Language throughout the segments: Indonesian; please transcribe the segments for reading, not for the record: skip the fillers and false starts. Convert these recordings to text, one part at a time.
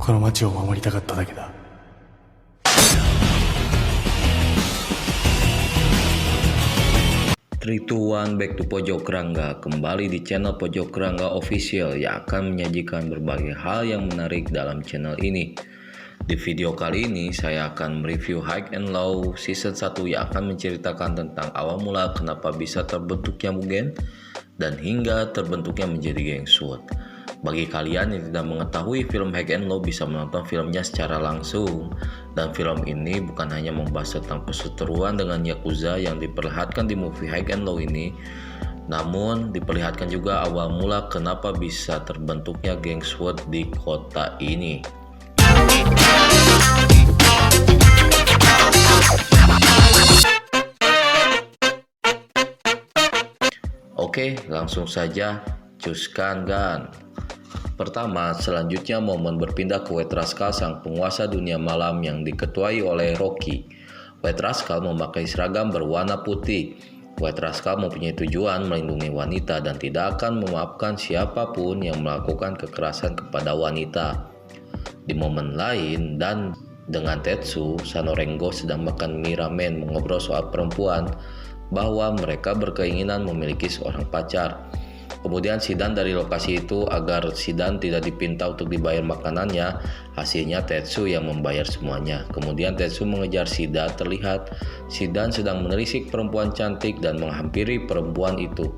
この町を守りたかっただけだ。 3, 2, 1, back to Pojok Kerangga. Kembali di channel Pojok Kerangga Official yang akan menyajikan berbagai hal yang menarik dalam channel ini. Di video kali ini saya akan mereview High and Low season 1 yang akan menceritakan tentang awal mula kenapa bisa terbentuknya Mugen dan hingga terbentuknya menjadi geng SWAT. Bagi kalian yang tidak mengetahui film High and Low bisa menonton filmnya secara langsung. Dan film ini bukan hanya membahas tentang perseteruan dengan Yakuza yang diperlihatkan di movie High and Low ini, namun diperlihatkan juga awal mula kenapa bisa terbentuknya geng SWAT di kota ini. Oke, langsung saja cuskan gun. Pertama, selanjutnya momen berpindah ke White Rascal, sang penguasa dunia malam yang diketuai oleh Rocky. White Rascal memakai seragam berwarna putih. White Rascal mempunyai tujuan melindungi wanita dan tidak akan memaafkan siapapun yang melakukan kekerasan kepada wanita. Di momen lain, dan dengan Tetsu, Sanorengo sedang makan mie ramen mengobrol soal perempuan, bahwa mereka berkeinginan memiliki seorang pacar. Kemudian Shidan dari lokasi itu agar Shidan tidak dipinta untuk dibayar makanannya. Hasilnya Tetsu yang membayar semuanya. Kemudian Tetsu mengejar Shidan. Terlihat Shidan sedang menelisik perempuan cantik dan menghampiri perempuan itu.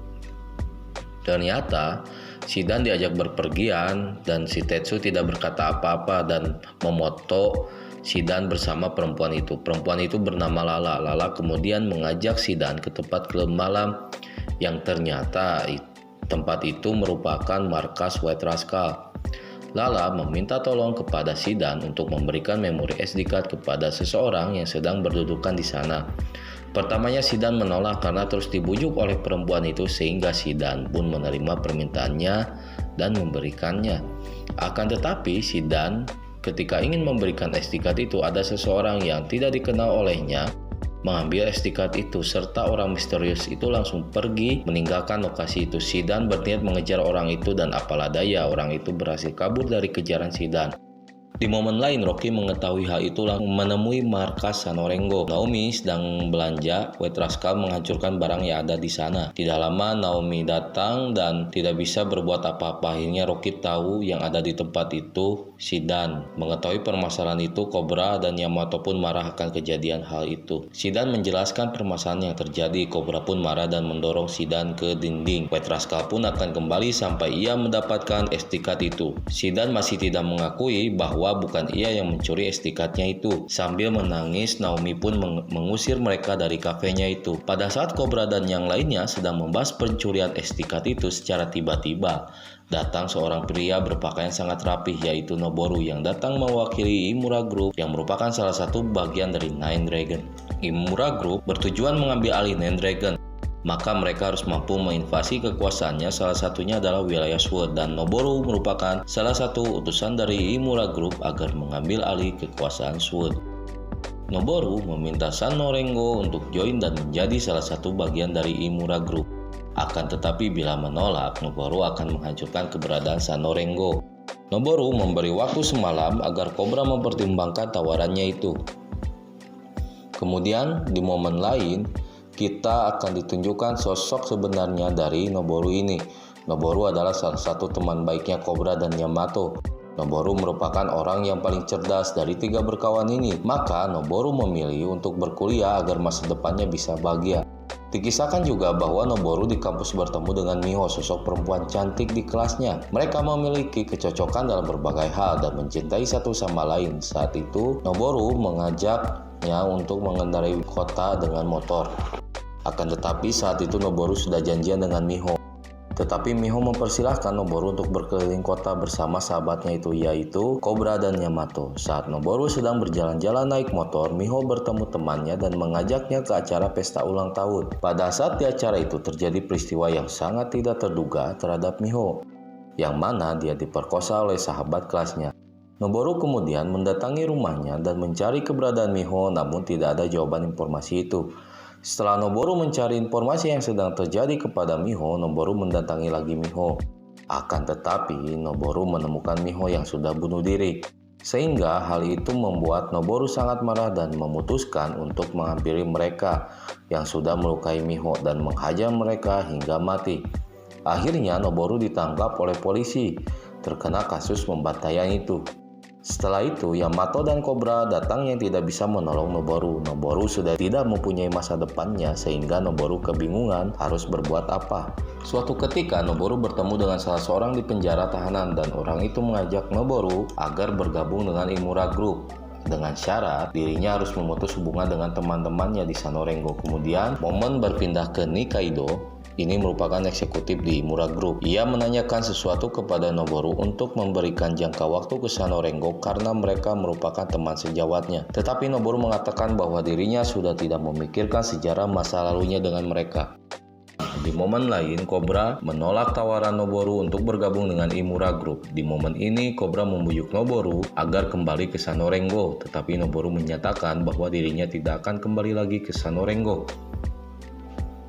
Ternyata Shidan diajak berpergian dan si Tetsu tidak berkata apa-apa dan memoto Shidan bersama perempuan itu. Perempuan itu bernama Lala. Lala kemudian mengajak Shidan ke tempat klub malam yang ternyata tempat itu merupakan markas White Rascal. Lala meminta tolong kepada Shidan untuk memberikan memori SD card kepada seseorang yang sedang berdudukan di sana. Pertamanya Shidan menolak karena terus dibujuk oleh perempuan itu, sehingga Shidan pun menerima permintaannya dan memberikannya. Akan tetapi Shidan ketika ingin memberikan SD card itu, ada seseorang yang tidak dikenal olehnya mengambil SD card itu, serta orang misterius itu langsung pergi meninggalkan lokasi itu. Shidan berniat mengejar orang itu dan apalah daya orang itu berhasil kabur dari kejaran Shidan. Di momen lain, Rocky mengetahui hal itu langsung menemui markas Sanorengo. Naomi sedang belanja. White Rascal menghancurkan barang yang ada di sana. Tidak lama Naomi datang dan tidak bisa berbuat apa-apa. Akhirnya Rocky tahu yang ada di tempat itu Shidan. Mengetahui permasalahan itu, Cobra dan Yamato pun marah akan kejadian hal itu. Shidan menjelaskan permasalahan yang terjadi. Cobra pun marah dan mendorong Shidan ke dinding. White Rascal pun akan kembali sampai ia mendapatkan SD card itu. Shidan masih tidak mengakui bahwa bukan ia yang mencuri SD card-nya itu. Sambil menangis, Naomi pun mengusir mereka dari kafenya itu. Pada saat Cobra dan yang lainnya sedang membahas pencurian SD card itu, secara tiba-tiba datang seorang pria berpakaian sangat rapih, yaitu Noboru, yang datang mewakili Imura Group yang merupakan salah satu bagian dari Nine Dragon. Imura Group bertujuan mengambil alih Nine Dragon, maka mereka harus mampu menginvasi kekuasaannya. Salah satunya adalah wilayah SWAT, dan Noboru merupakan salah satu utusan dari Imura Group agar mengambil alih kekuasaan SWAT. Noboru meminta Sanorengo untuk join dan menjadi salah satu bagian dari Imura Group. Akan tetapi bila menolak, Noboru akan menghancurkan keberadaan Sanorengo. Noboru memberi waktu semalam agar Cobra mempertimbangkan tawarannya itu. Kemudian di momen lain, kita akan ditunjukkan sosok sebenarnya dari Noboru ini. Noboru adalah salah satu teman baiknya Cobra dan Yamato. Noboru merupakan orang yang paling cerdas dari tiga berkawan ini. Maka Noboru memilih untuk berkuliah agar masa depannya bisa bahagia. Dikisahkan juga bahwa Noboru di kampus bertemu dengan Miho, sosok perempuan cantik di kelasnya. Mereka memiliki kecocokan dalam berbagai hal dan mencintai satu sama lain. Saat itu Noboru mengajaknya untuk mengendarai kota dengan motor. Akan tetapi saat itu Noboru sudah janjian dengan Miho. Tetapi Miho mempersilahkan Noboru untuk berkeliling kota bersama sahabatnya itu, yaitu Cobra dan Yamato. Saat Noboru sedang berjalan-jalan naik motor, Miho bertemu temannya dan mengajaknya ke acara pesta ulang tahun. Pada saat di acara itu terjadi peristiwa yang sangat tidak terduga terhadap Miho, yang mana dia diperkosa oleh sahabat kelasnya. Noboru kemudian mendatangi rumahnya dan mencari keberadaan Miho, namun tidak ada jawaban informasi itu. Setelah Noboru mencari informasi yang sedang terjadi kepada Miho, Noboru mendatangi lagi Miho. Akan tetapi Noboru menemukan Miho yang sudah bunuh diri. Sehingga hal itu membuat Noboru sangat marah dan memutuskan untuk menghampiri mereka yang sudah melukai Miho dan menghajar mereka hingga mati. Akhirnya Noboru ditangkap oleh polisi terkena kasus pembantaian itu. Setelah itu, Yamato dan Cobra datang yang tidak bisa menolong Noboru. Noboru sudah tidak mempunyai masa depannya sehingga Noboru kebingungan harus berbuat apa. Suatu ketika Noboru bertemu dengan salah seorang di penjara tahanan dan orang itu mengajak Noboru agar bergabung dengan Imura Group dengan syarat dirinya harus memutus hubungan dengan teman-temannya di Sanorengo. Kemudian momen berpindah ke Nikaido. Ini merupakan eksekutif di Imura Group. Ia menanyakan sesuatu kepada Noboru untuk memberikan jangka waktu ke Sanorengo karena mereka merupakan teman sejawatnya. Tetapi Noboru mengatakan bahwa dirinya sudah tidak memikirkan sejarah masa lalunya dengan mereka. Di momen lain, Cobra menolak tawaran Noboru untuk bergabung dengan Imura Group. Di momen ini, Cobra membujuk Noboru agar kembali ke Sanorengo, tetapi Noboru menyatakan bahwa dirinya tidak akan kembali lagi ke Sanorengo.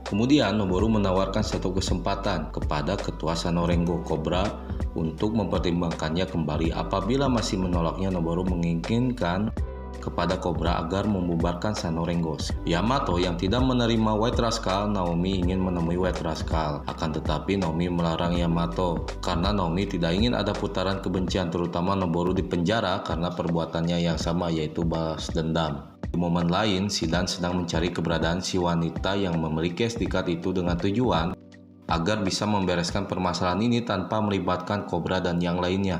Kemudian Noboru menawarkan satu kesempatan kepada ketua Sanorengo Cobra untuk mempertimbangkannya kembali. Apabila masih menolaknya, Noboru menginginkan kepada Cobra agar membubarkan Sanorengo. Yamato yang tidak menerima White Rascal, Naomi ingin menemui White Rascal. Akan tetapi Naomi melarang Yamato karena Naomi tidak ingin ada putaran kebencian, terutama Noboru dipenjara karena perbuatannya yang sama, yaitu balas dendam. Di momen lain, Shidan sedang mencari keberadaan si wanita yang memiliki estikat itu dengan tujuan agar bisa membereskan permasalahan ini tanpa melibatkan Cobra dan yang lainnya.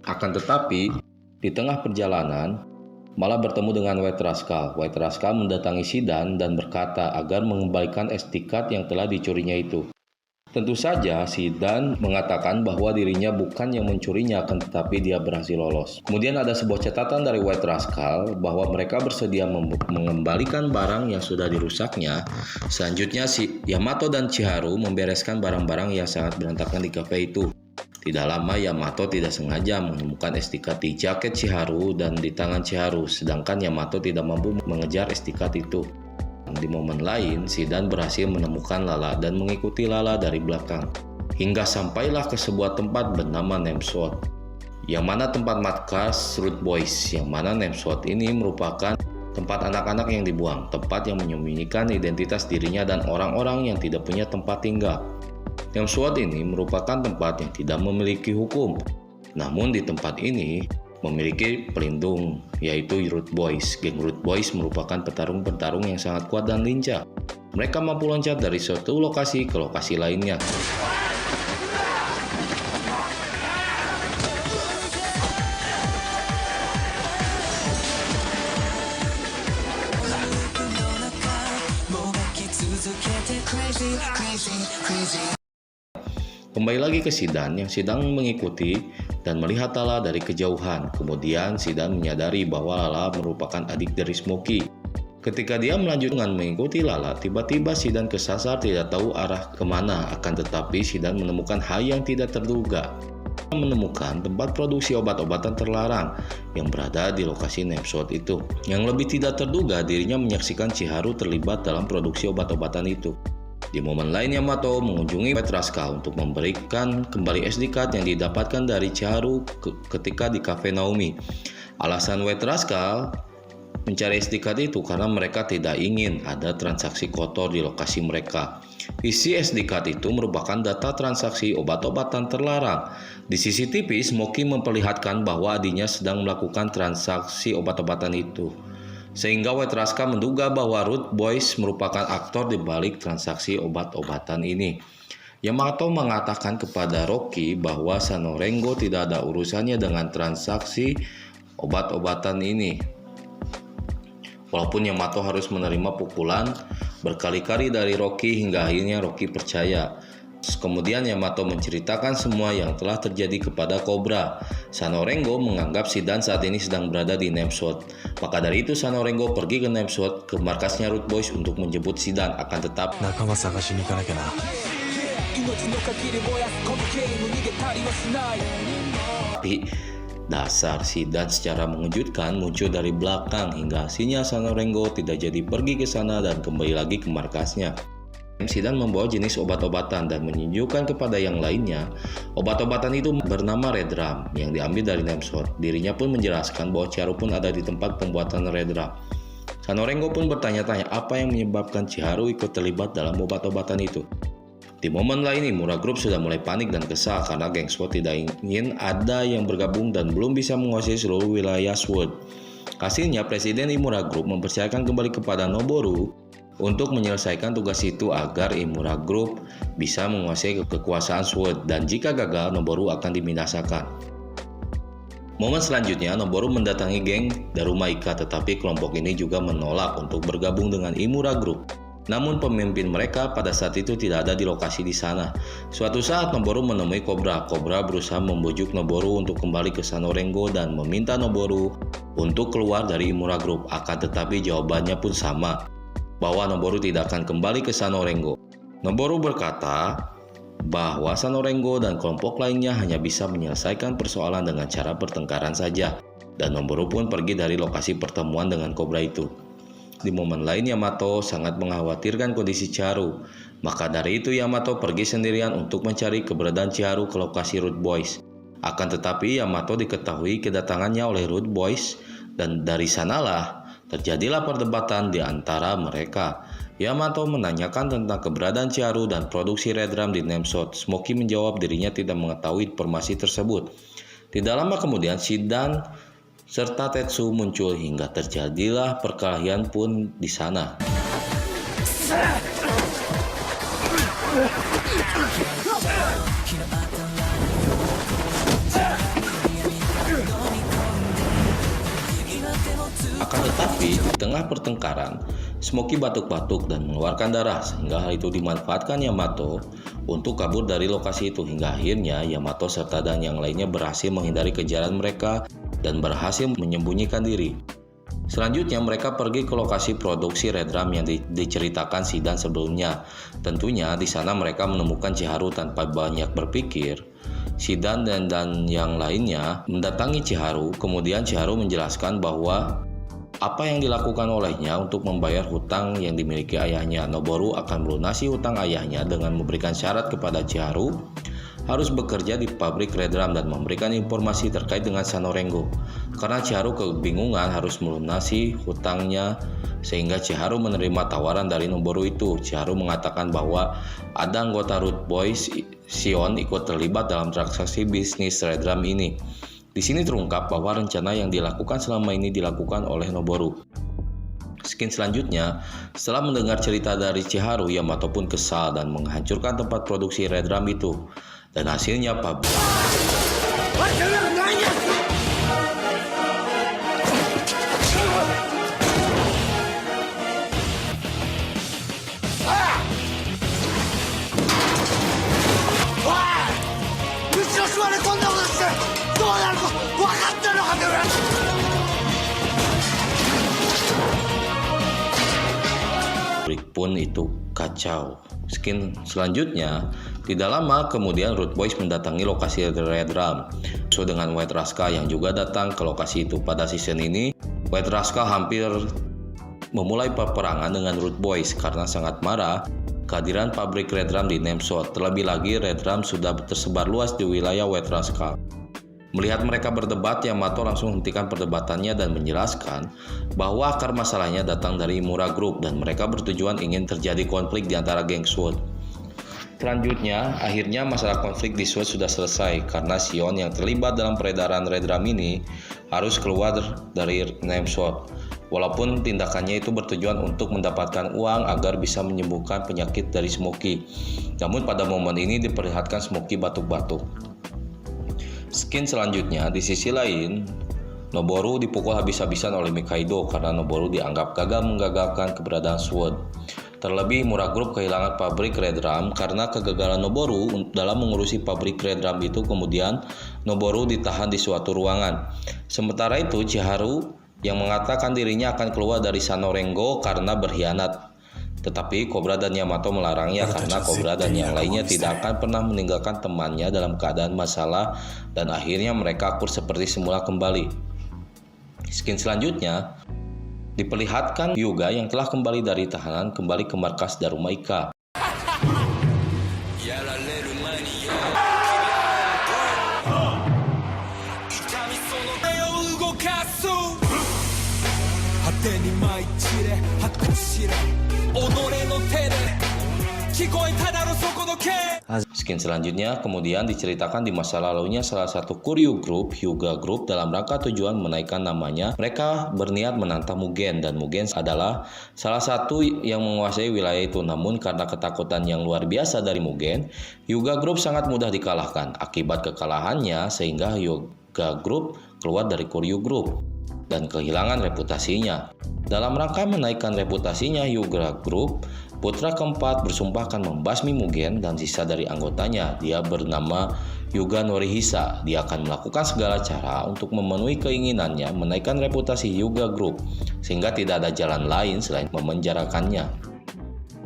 Akan tetapi, di tengah perjalanan, malah bertemu dengan White Rascal. White Rascal mendatangi Shidan dan berkata agar mengembalikan estikat yang telah dicurinya itu. Tentu saja Shidan mengatakan bahwa dirinya bukan yang mencurinya, akan tetapi dia berhasil lolos. Kemudian ada sebuah catatan dari White Rascal bahwa mereka bersedia mengembalikan barang yang sudah dirusaknya. Selanjutnya si Yamato dan Chiharu membereskan barang-barang yang sangat berantakan di kafe itu. Tidak lama Yamato tidak sengaja menemukan estikat di jaket Chiharu dan di tangan Chiharu, sedangkan Yamato tidak mampu mengejar estikat itu. Di momen lain, Shidan berhasil menemukan Lala dan mengikuti Lala dari belakang, hingga sampailah ke sebuah tempat bernama Namesword, yang mana tempat markas Root Boys, yang mana Namesword ini merupakan tempat anak-anak yang dibuang, tempat yang menyembunyikan identitas dirinya dan orang-orang yang tidak punya tempat tinggal. Namesword ini merupakan tempat yang tidak memiliki hukum, namun di tempat ini memiliki pelindung, yaitu Root Boys. Geng Root Boys merupakan petarung-petarung yang sangat kuat dan lincah. Mereka mampu loncat dari suatu lokasi ke lokasi lainnya. Kembali lagi ke Shidan yang sedang mengikuti dan melihat Lala dari kejauhan. Kemudian Shidan menyadari bahwa Lala merupakan adik dari Smokey. Ketika dia melanjutkan mengikuti Lala, tiba-tiba Shidan kesasar tidak tahu arah kemana. Akan tetapi Shidan menemukan hal yang tidak terduga. Dia menemukan tempat produksi obat-obatan terlarang yang berada di lokasi Namesword itu. Yang lebih tidak terduga, dirinya menyaksikan Chiharu terlibat dalam produksi obat-obatan itu. Di momen lain, Yamato mengunjungi White Rascal untuk memberikan kembali SD card yang didapatkan dari Chiharu ketika di cafe Naomi. Alasan White Rascal mencari SD card itu karena mereka tidak ingin ada transaksi kotor di lokasi mereka. Isi SD card itu merupakan data transaksi obat-obatan terlarang. Di CCTV, Smokey memperlihatkan bahwa adiknya sedang melakukan transaksi obat-obatan itu. Sehingga White Rascal menduga bahwa Root Boys merupakan aktor di balik transaksi obat-obatan ini. Yamato mengatakan kepada Rocky bahwa Sanorengo tidak ada urusannya dengan transaksi obat-obatan ini. Walaupun Yamato harus menerima pukulan berkali-kali dari Rocky hingga akhirnya Rocky percaya. Kemudian Yamato menceritakan semua yang telah terjadi kepada Cobra. Sanorengo menganggap Shidan saat ini sedang berada di Namesword. Maka dari itu Sanorengo pergi ke Namesword, ke markasnya Root Boys untuk menjemput Shidan. Akan tetapi dasar Shidan secara mengejutkan muncul dari belakang hingga hasilnya Sanorengo tidak jadi pergi ke sana dan kembali lagi ke markasnya. Shidan membawa jenis obat-obatan dan menunjukkan kepada yang lainnya obat-obatan itu bernama Red Rum yang diambil dari Nameshot. Dirinya pun menjelaskan bahwa Chiharu pun ada di tempat pembuatan Red Rum. Sanorengo pun bertanya-tanya apa yang menyebabkan Chiharu ikut terlibat dalam obat-obatan itu. Di momen lain Imura Group sudah mulai panik dan kesal karena geng SWORD tidak ingin ada yang bergabung dan belum bisa menguasai seluruh wilayah SWORD. Hasilnya Presiden Imura Group mempercayakan kembali kepada Noboru untuk menyelesaikan tugas itu agar Imura Group bisa menguasai kekuasaan SWORD, dan jika gagal Noboru akan dibinasakan. Momen selanjutnya Noboru mendatangi geng Darumaika, tetapi kelompok ini juga menolak untuk bergabung dengan Imura Group. Namun pemimpin mereka pada saat itu tidak ada di lokasi di sana. Suatu saat Noboru menemui Cobra. Cobra berusaha membujuk Noboru untuk kembali ke Sanorengo dan meminta Noboru untuk keluar dari Imura Group. Akan tetapi jawabannya pun sama, bahwa Noboru tidak akan kembali ke Sanorengo. Noboru berkata bahwa Sanorengo dan kelompok lainnya hanya bisa menyelesaikan persoalan dengan cara pertengkaran saja. Dan Noboru pun pergi dari lokasi pertemuan dengan Cobra itu. Di momen lain Yamato sangat mengkhawatirkan kondisi Chiharu. Maka dari itu Yamato pergi sendirian untuk mencari keberadaan Chiharu ke lokasi Root Boys. Akan tetapi Yamato diketahui kedatangannya oleh Root Boys, dan dari sanalah terjadilah perdebatan di antara mereka. Yamato menanyakan tentang keberadaan Chiharu dan produksi Red Rum di Nameshot. Smokey menjawab dirinya tidak mengetahui informasi tersebut. Tidak lama kemudian Shidan serta Tetsu muncul hingga terjadilah perkelahian pun di sana. Akan tetapi di tengah pertengkaran, Smokey batuk-batuk dan mengeluarkan darah, sehingga hal itu dimanfaatkan Yamato untuk kabur dari lokasi itu. Hingga akhirnya Yamato serta dan yang lainnya berhasil menghindari kejaran mereka dan berhasil menyembunyikan diri. Selanjutnya mereka pergi ke lokasi produksi Red Rum yang diceritakan Shidan sebelumnya. Tentunya di sana mereka menemukan Chiharu. Tanpa banyak berpikir, Shidan dan yang lainnya mendatangi Chiharu. Kemudian Chiharu menjelaskan bahwa apa yang dilakukan olehnya untuk membayar hutang yang dimiliki ayahnya. Noboru akan melunasi hutang ayahnya dengan memberikan syarat kepada Chiharu harus bekerja di pabrik Red Rum dan memberikan informasi terkait dengan Sanorengo. Karena Chiharu kebingungan harus melunasi hutangnya, sehingga Chiharu menerima tawaran dari Noboru itu. Chiharu mengatakan bahwa ada anggota Root Boys, Shion, ikut terlibat dalam transaksi bisnis Red Rum ini. Di sini terungkap bahwa rencana yang dilakukan selama ini dilakukan oleh Noboru. Scene selanjutnya, setelah mendengar cerita dari Chiharu, Yamato pun kesal dan menghancurkan tempat produksi Red Rum itu. Dan hasilnya pabrik. Pun itu kacau. Scene selanjutnya, tidak lama kemudian Root Boys mendatangi lokasi Red Rum. So dengan White Raska yang juga datang ke lokasi itu. Pada season ini, White Raska hampir memulai peperangan dengan Root Boys karena sangat marah kehadiran pabrik Red Rum di Nameshot. Terlebih lagi Red Rum sudah tersebar luas di wilayah White Raska. Melihat mereka berdebat, Yamato langsung hentikan perdebatannya dan menjelaskan bahwa akar masalahnya datang dari Imura Group dan mereka bertujuan ingin terjadi konflik di antara geng SWORD. Selanjutnya, akhirnya masalah konflik di SWORD sudah selesai karena Shion yang terlibat dalam peredaran Red Rum ini harus keluar dari Nameshot. Walaupun tindakannya itu bertujuan untuk mendapatkan uang agar bisa menyembuhkan penyakit dari Smokey. Namun pada momen ini diperlihatkan Smokey batuk-batuk. Scene selanjutnya, di sisi lain, Noboru dipukul habis-habisan oleh Mikaido karena Noboru dianggap gagal menggagalkan keberadaan SWORD. Terlebih Imura Group kehilangan pabrik Red Rum karena kegagalan Noboru dalam mengurusi pabrik Red Rum itu. Kemudian Noboru ditahan di suatu ruangan. Sementara itu Chiharu yang mengatakan dirinya akan keluar dari Sanorengo karena berkhianat. Tetapi Cobra dan Yamato melarangnya karena Cobra dan yang lainnya tidak akan pernah meninggalkan temannya dalam keadaan masalah, dan akhirnya mereka akur seperti semula kembali. Scene selanjutnya diperlihatkan Hyuga yang telah kembali dari tahanan kembali ke markas Darumaika. かす果てに舞い散れ果てしれ己の手で聞こえただろそこの剣 Skin selanjutnya kemudian diceritakan di masa lalunya salah satu Koryu Group, Hyuga Group, dalam rangka tujuan menaikkan namanya. Mereka berniat menantang Mugen, dan Mugen adalah salah satu yang menguasai wilayah itu. Namun karena ketakutan yang luar biasa dari Mugen, Hyuga Group sangat mudah dikalahkan. Akibat kekalahannya sehingga Hyuga Group keluar dari Koryu Group dan kehilangan reputasinya. Dalam rangka menaikkan reputasinya Hyuga Group, putra keempat bersumpah akan membasmi Mugen dan sisa dari anggotanya. Dia bernama Hyuga Norihisa. Dia akan melakukan segala cara untuk memenuhi keinginannya menaikkan reputasi Hyuga Group, sehingga tidak ada jalan lain selain memenjarakannya.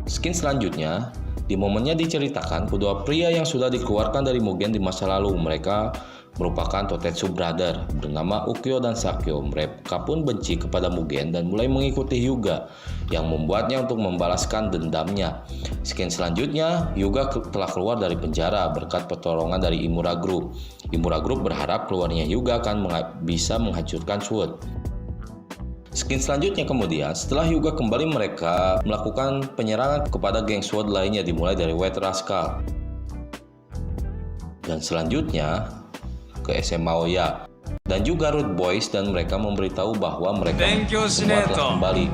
Skin selanjutnya, di momennya diceritakan kedua pria yang sudah dikeluarkan dari Mugen di masa lalu. Mereka merupakan Totetsu Brother bernama Ukyo dan Sakyo. Mereka pun benci kepada Mugen dan mulai mengikuti Hyuga, yang membuatnya untuk membalaskan dendamnya. Skin selanjutnya, Hyuga telah keluar dari penjara berkat pertolongan dari Imura Group. Imura Group berharap keluarnya Hyuga akan bisa menghancurkan SWORD. Skin selanjutnya kemudian, setelah Hyuga kembali, mereka melakukan penyerangan kepada geng SWORD lainnya dimulai dari White Rascal. Dan selanjutnya ke SMA Oya dan juga Root Boys, dan mereka memberitahu bahwa mereka semua telah kembali.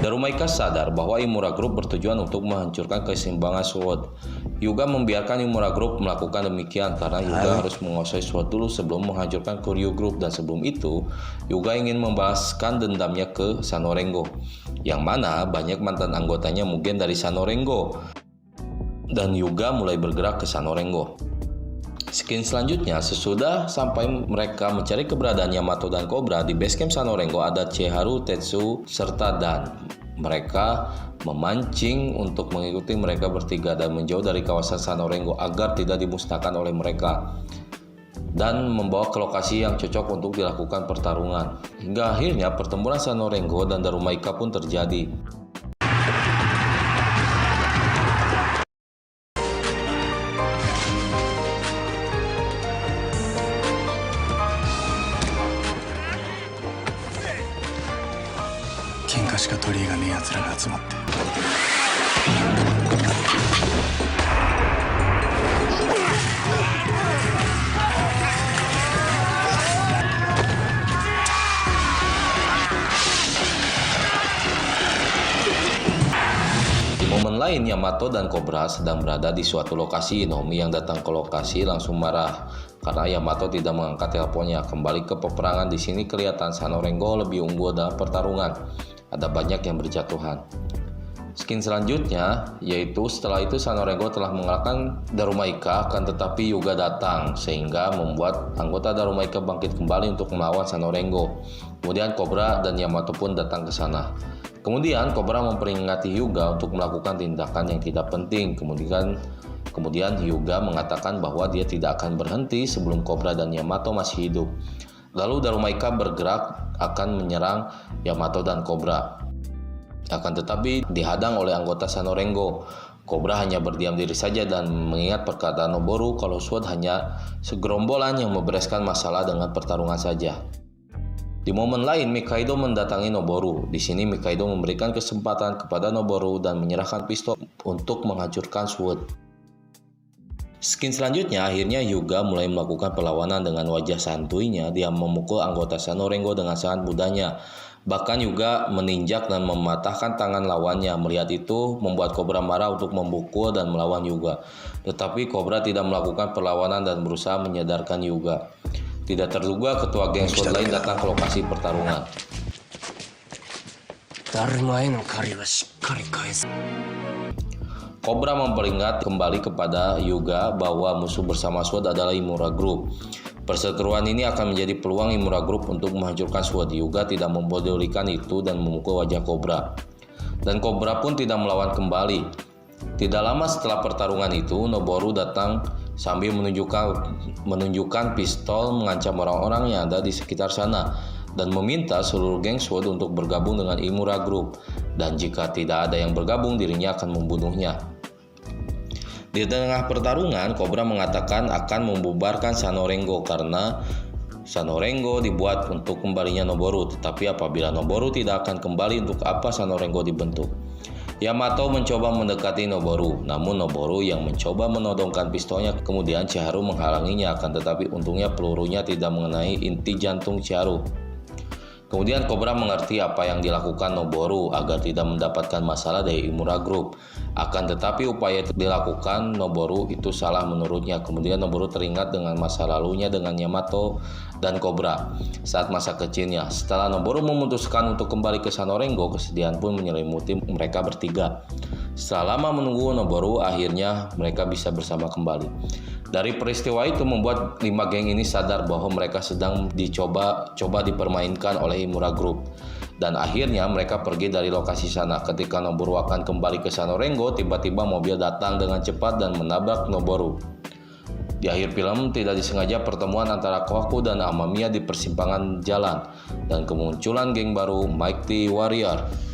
Darumaika sadar bahwa Imura Group bertujuan untuk menghancurkan keseimbangan SWORD. Hyuga membiarkan Imura Group melakukan demikian karena Hyuga harus menguasai SWORD dulu sebelum menghancurkan Koryu Group, dan sebelum itu Hyuga ingin membalaskan dendamnya ke Sanorengo, yang mana banyak mantan anggotanya Mugen dari Sanorengo, dan Hyuga mulai bergerak ke Sanorengo. Skin selanjutnya, sesudah sampai mereka mencari keberadaan Yamato dan Cobra di basecamp Sanorengo, ada Cheharu, Tetsu, serta Dan. Mereka memancing untuk mengikuti mereka bertiga dan menjauh dari kawasan Sanorengo agar tidak dimusnahkan oleh mereka, dan membawa ke lokasi yang cocok untuk dilakukan pertarungan. Hingga akhirnya pertempuran Sanorengo dan Darumaika pun terjadi. Kenkaしか取り柄がねえ奴らが集まって。Di momen lain, Yamato dan Cobra sedang berada di suatu lokasi. Inomi yang datang ke lokasi langsung marah karena Yamato tidak mengangkat teleponnya. Kembali ke peperangan, di sini kelihatan Sanorengo lebih unggul dalam pertarungan. Ada banyak yang berjatuhan. Skin selanjutnya, yaitu setelah itu Sanorengo telah mengalahkan Darumaika, akan tetapi Hyuga datang sehingga membuat anggota Darumaika bangkit kembali untuk melawan Sanorengo. Kemudian Cobra dan Yamato pun datang ke sana. Kemudian Cobra memperingati Hyuga untuk melakukan tindakan yang tidak penting. Kemudian Hyuga mengatakan bahwa dia tidak akan berhenti sebelum Cobra dan Yamato masih hidup. Lalu Darumaika bergerak akan menyerang Yamato dan Cobra. Akan tetapi dihadang oleh anggota Sanorengo. Cobra hanya berdiam diri saja dan mengingat perkataan Noboru kalau SWORD hanya segerombolan yang membereskan masalah dengan pertarungan saja. Di momen lain, Mikaido mendatangi Noboru. Di sini Mikaido memberikan kesempatan kepada Noboru dan menyerahkan pistol untuk menghancurkan SWORD. Skin selanjutnya, akhirnya Hyuga mulai melakukan perlawanan dengan wajah santuinya. Dia memukul anggota Sanorengo dengan sangat mudahnya. Bahkan Hyuga meninjak dan mematahkan tangan lawannya. Melihat itu membuat Cobra marah untuk memukul dan melawan Hyuga. Tetapi Cobra tidak melakukan perlawanan dan berusaha menyadarkan Hyuga. Tidak terduga ketua geng SWORD lain datang ke lokasi pertarungan. Cobra memperingat kembali kepada Hyuga bahwa musuh bersama SWORD adalah Imura Group. Perseteruan ini akan menjadi peluang Imura Group untuk menghancurkan SWORD. Hyuga tidak mempedulikan itu dan memukul wajah Cobra. Dan Cobra pun tidak melawan kembali. Tidak lama setelah pertarungan itu, Noboru datang sambil menunjukkan pistol mengancam orang-orang yang ada di sekitar sana dan meminta seluruh geng SWORD untuk bergabung dengan Imura Group, dan jika tidak ada yang bergabung, dirinya akan membunuhnya. Di tengah pertarungan, Cobra mengatakan akan membubarkan Sanorengo karena Sanorengo dibuat untuk kembalinya Noboru, tetapi apabila Noboru tidak akan kembali, untuk apa Sanorengo dibentuk? Yamato mencoba mendekati Noboru, namun Noboru yang mencoba menodongkan pistolnya, kemudian Chiharu menghalanginya, akan tetapi untungnya pelurunya tidak mengenai inti jantung Chiharu. Kemudian Cobra mengerti apa yang dilakukan Noboru agar tidak mendapatkan masalah dari Imura Group. Akan tetapi upaya itu dilakukan Noboru itu salah menurutnya. Kemudian Noboru teringat dengan masa lalunya dengan Yamato dan Cobra saat masa kecilnya. Setelah Noboru memutuskan untuk kembali ke Sanorengo, kesedihan pun menyelimuti mereka bertiga. Setelah lama menunggu Noboru, akhirnya mereka bisa bersama kembali. Dari peristiwa itu membuat 5 geng ini sadar bahwa mereka sedang dicoba dipermainkan oleh Imura Group. Dan akhirnya mereka pergi dari lokasi sana. Ketika Noboru akan kembali ke Sanorengo, tiba-tiba mobil datang dengan cepat dan menabrak Noboru. Di akhir film tidak disengaja pertemuan antara Kohaku dan Amamiya di persimpangan jalan dan kemunculan geng baru Mighty Warrior.